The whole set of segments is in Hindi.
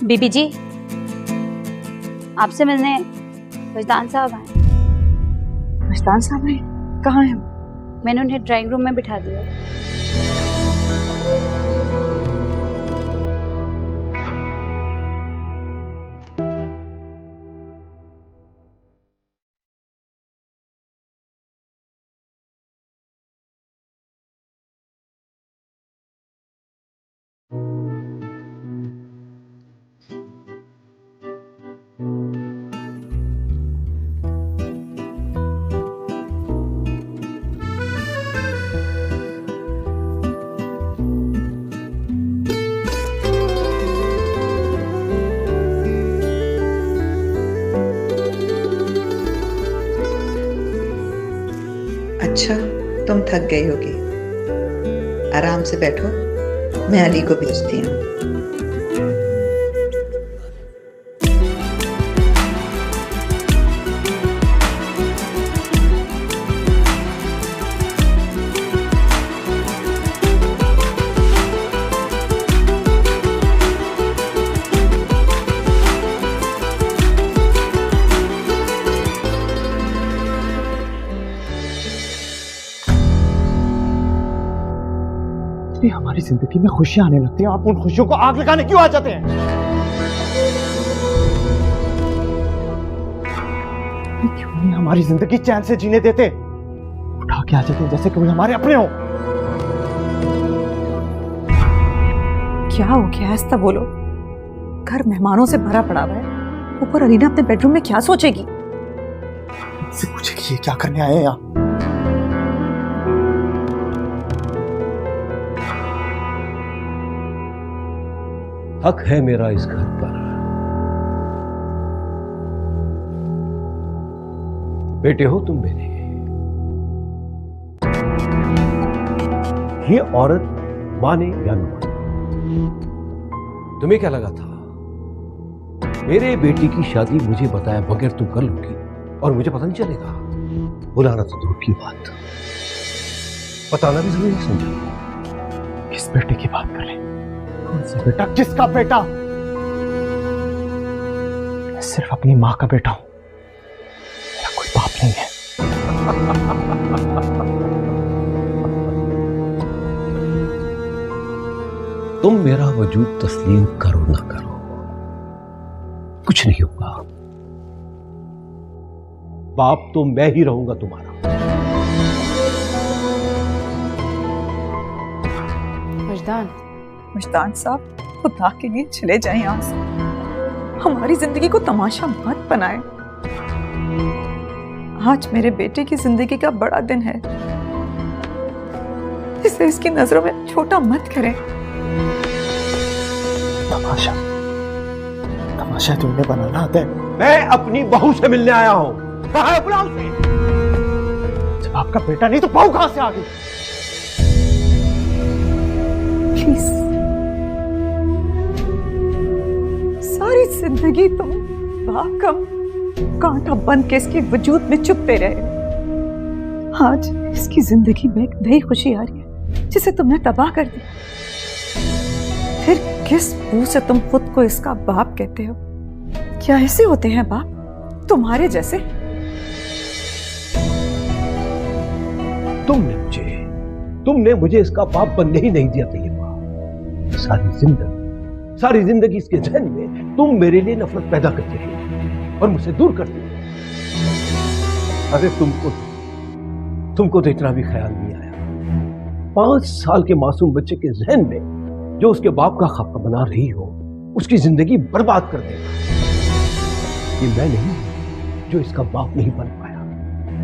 बीबी जी, आपसे मिलने वजदान साहब आए। वजदान साहब आए? कहाँ हैं? मैंने उन्हें ड्राइंग रूम में बिठा दिया। अच्छा, तुम थक गई होगी, आराम से बैठो, मैं अली को भेजती हूँ। हमारी जिंदगी में खुशियां आने लगती हैं, आप उन खुशियों को आग लगाने क्यों आ जाते हैं? क्यों नहीं हमारी जिंदगी चैन से जीने देते? उठा के आ जाते हैं जैसे कोई हमारे अपने हो। क्या हो गया है? ऐसा बोलो, घर मेहमानों से भरा पड़ा हुआ है, ऊपर अलीना अपने बेडरूम में क्या सोचेगी? मुझसे पूछेगी ये क्या करने आए हैं यहाँ? हक है मेरा इस घर पर। बेटे हो तुम मेरे। ये औरत माने या न माने, तुम्हें क्या लगा था मेरे बेटी की शादी मुझे बताया बगैर तुम कर लोगी और मुझे पता नहीं चलेगा? बुलाना तो दूर की बात, बताना भी जरूरी समझा। किस बेटे की बात कर रहे हैं? कौन सा बेटा? किसका बेटा? मैं सिर्फ अपनी मां का बेटा हूं, मेरा कोई बाप नहीं है। तुम मेरा वजूद तस्लीम करो ना करो, कुछ नहीं होगा। बाप तो मैं ही रहूंगा तुम्हारा। वजदान साहब, खुदा के लिए चले जाएं यहाँ से, हमारी जिंदगी को तमाशा मत बनाएं। आज मेरे बेटे की जिंदगी का बड़ा दिन है, इसे इसकी नजरों में छोटा मत करें। तमाशा? तमाशा तुमने बनाना आता है? मैं अपनी बहू से मिलने आया हूं, कहाँ है? बुलाओ उसे। जब आपका बेटा नहीं तो बहू कहां से आ गई? प्लीज, सारी जिंदगी तुम बाकम कांटा बंद के इसके वजूद में चुपते रहे। आज इसकी जिंदगी में एक नई खुशी आ रही है जिसे तुमने तबाह कर दिया। फिर किस मुंह से तुम खुद को इसका बाप कहते हो? क्या ऐसे होते हैं बाप तुम्हारे जैसे? तुमने मुझे इसका बाप बनने ही नहीं दिया तैयबा। सारी जिंदगी इसके जहन में तुम मेरे लिए नफरत पैदा करती रही और मुझसे दूर करती रही। अरे तुमको तो इतना भी ख्याल नहीं आया 5 साल के मासूम बच्चे के जहन में जो उसके बाप का खाका बना रही हो, उसकी जिंदगी बर्बाद कर देगा। ये मैं नहीं जो इसका बाप नहीं बन पाया,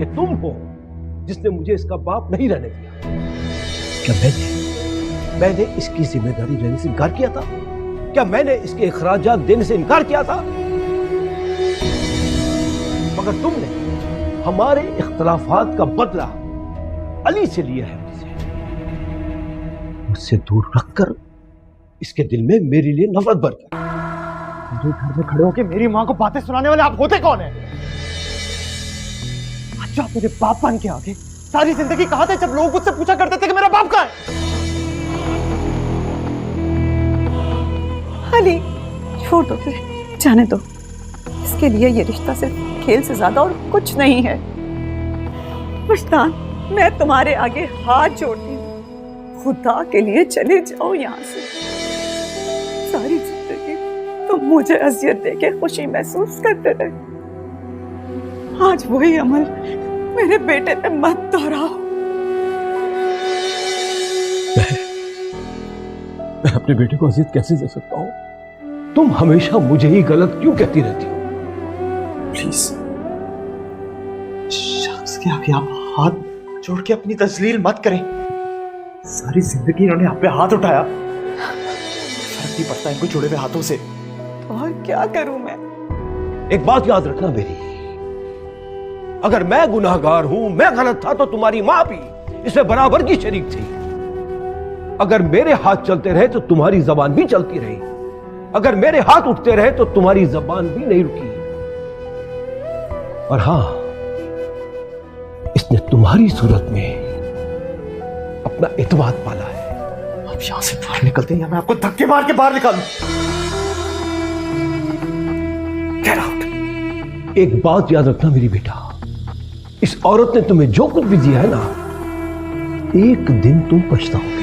ये तुम हो जिसने मुझे इसका बाप नहीं रहने दिया। क्या मैंने इसकी जिम्मेदारी लेने से इनकार किया था? क्या मैंने इसके अखराजात देने से इनकार किया था? मगर तुमने हमारे इख्तलाफात का बदला अली से लिया है। मुझसे दूर रखकर इसके दिल में मेरे लिए नफरत भर गई। मेरे घर में खड़े होकर मेरी मां को बातें सुनाने वाले आप होते कौन है? अच्छा, आप मेरे बाप बन के आगे सारी जिंदगी कहां थे जब लोग मुझसे पूछा करते थे कि मेरा बाप कहां है? अली, छोड़ दो, जाने दो। इसके लिए ये रिश्ता सिर्फ खेल से ज्यादा और कुछ नहीं है। मुश्तान, मैं तुम्हारे आगे हाथ जोड़ती हूँ, खुदा के लिए चले जाओ यहाँ से। सारी जिंदगी तुम मुझे अजियत देके खुशी महसूस करते रहे। आज वही अमल मेरे बेटे पे मत दोहराओ। मैं अपने बेटे को अजियत कैसे दे सकता हूँ? तुम हमेशा मुझे ही गलत क्यों कहती रहती हो? प्लीज शख्स के आगे आप हाथ जोड़ के अपनी तस्लील मत करें। सारी जिंदगी इन्होंने आप पे हाथ उठाया, फर्क नहीं पड़ता इनको जुड़े हुए हाथों से। और क्या करूं मैं? एक बात याद रखना मेरी, अगर मैं गुनाहगार हूं, मैं गलत था, तो तुम्हारी मां भी इसमें बराबर की शरीक थी। अगर मेरे हाथ चलते रहे तो तुम्हारी जबान भी चलती रही, अगर मेरे हाथ उठते रहे तो तुम्हारी जबान भी नहीं रुकी। और हां, इसने तुम्हारी सूरत में अपना इत्मीनान पाला है। आप यहां से बाहर निकलते हैं या मैं आपको धक्के मार के बाहर निकालूं? Get out! एक बात याद रखना मेरी बेटा, इस औरत ने तुम्हें जो कुछ भी दिया है ना, एक दिन तुम पछताओगे।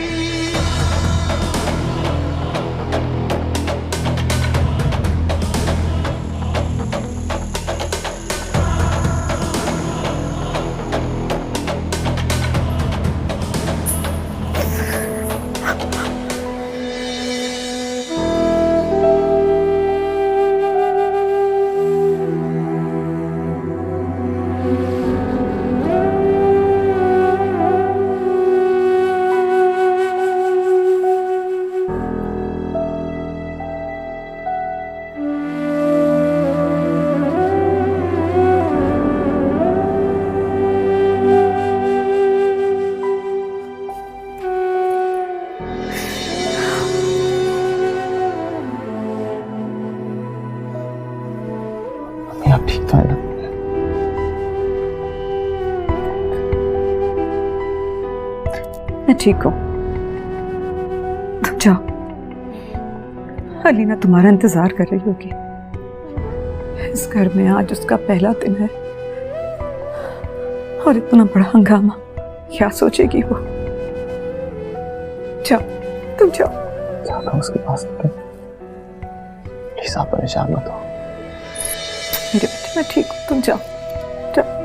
आप ठीक तो है ना? मैं ठीक हूं, तुम जाओ। अलीना तुम्हारा इंतजार कर रही होगी। इस घर में आज उसका पहला दिन है और इतना बड़ा हंगामा, क्या सोचेगी वो? जाओ, तुम जाओ। जाता हूं उसके पास, प्लीज आप परेशान मत हो। मेरे बेटे, मैं ठीक हूं, तुम जाओ, जाओ।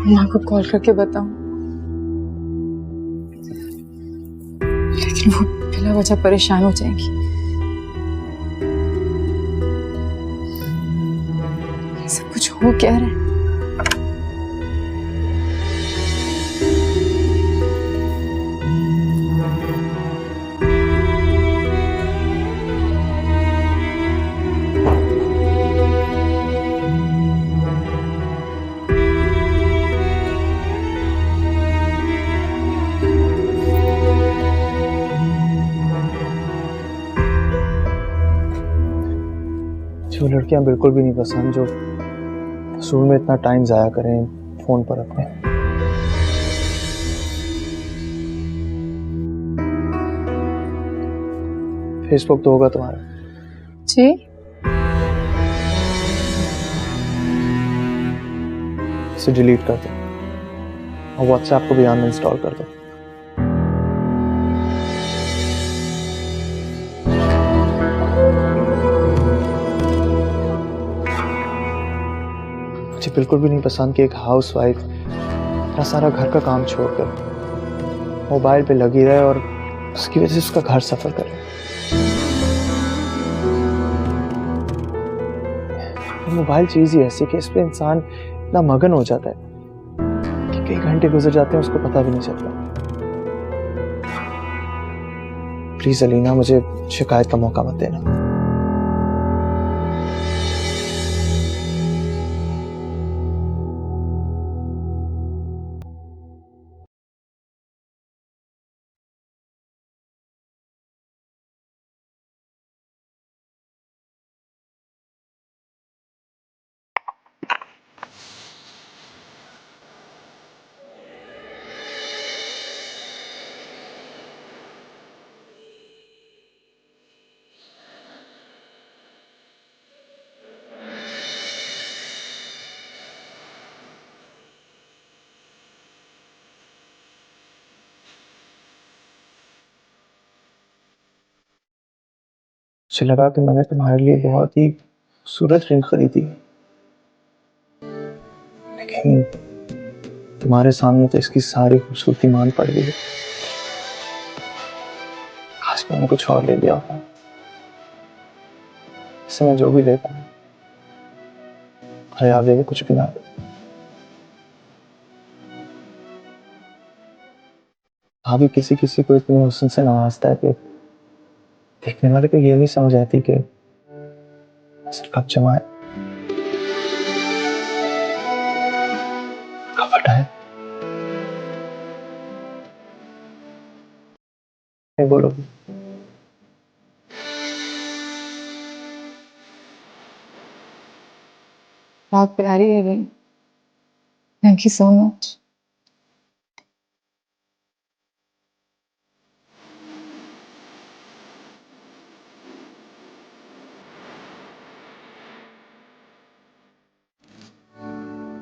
माँ को कॉल करके बताऊं, लेकिन वो बिना वजह परेशान हो जाएंगी। ये सब कुछ हो क्या रहा है? जो लड़कियां बिल्कुल भी नहीं पसंद, जो वसूल में इतना टाइम जाया करें फोन पर अपने। फेसबुक तो होगा तुम्हारा? जी, इसे डिलीट कर दो और व्हाट्सएप को भी अनइंस्टॉल कर दो। मुझे बिल्कुल भी नहीं पसंद कि एक हाउसवाइफ अपना सारा घर का काम छोड़कर मोबाइल पे लगी रहे और उसकी वजह से उसका घर सफर करे। मोबाइल चीज ही ऐसी कि इस पे इंसान इतना मगन हो जाता है कि कई घंटे गुजर जाते हैं, उसको पता भी नहीं चलता। प्लीज अलीना, मुझे शिकायत का मौका मत देना। मुझे लगा कि मैंने तुम्हारे लिए बहुत ही खूबसूरत रिंग खरीदी, लेकिन तुम्हारे सामने तो इसकी सारी खूबसूरती मान पड़ गई। आज मैंने कुछ और ले लिया होगा। इससे मैं जो भी लेता हूँ याद है कुछ भी ना। भाभी किसी किसी को इतने हुस्न से नवाजता है कि देखने वाले को ये नहीं समझ आती कि असल कब जमाए कब हटाए। नहीं बोलोगी? बहुत प्यारी है ring. Thank you so much.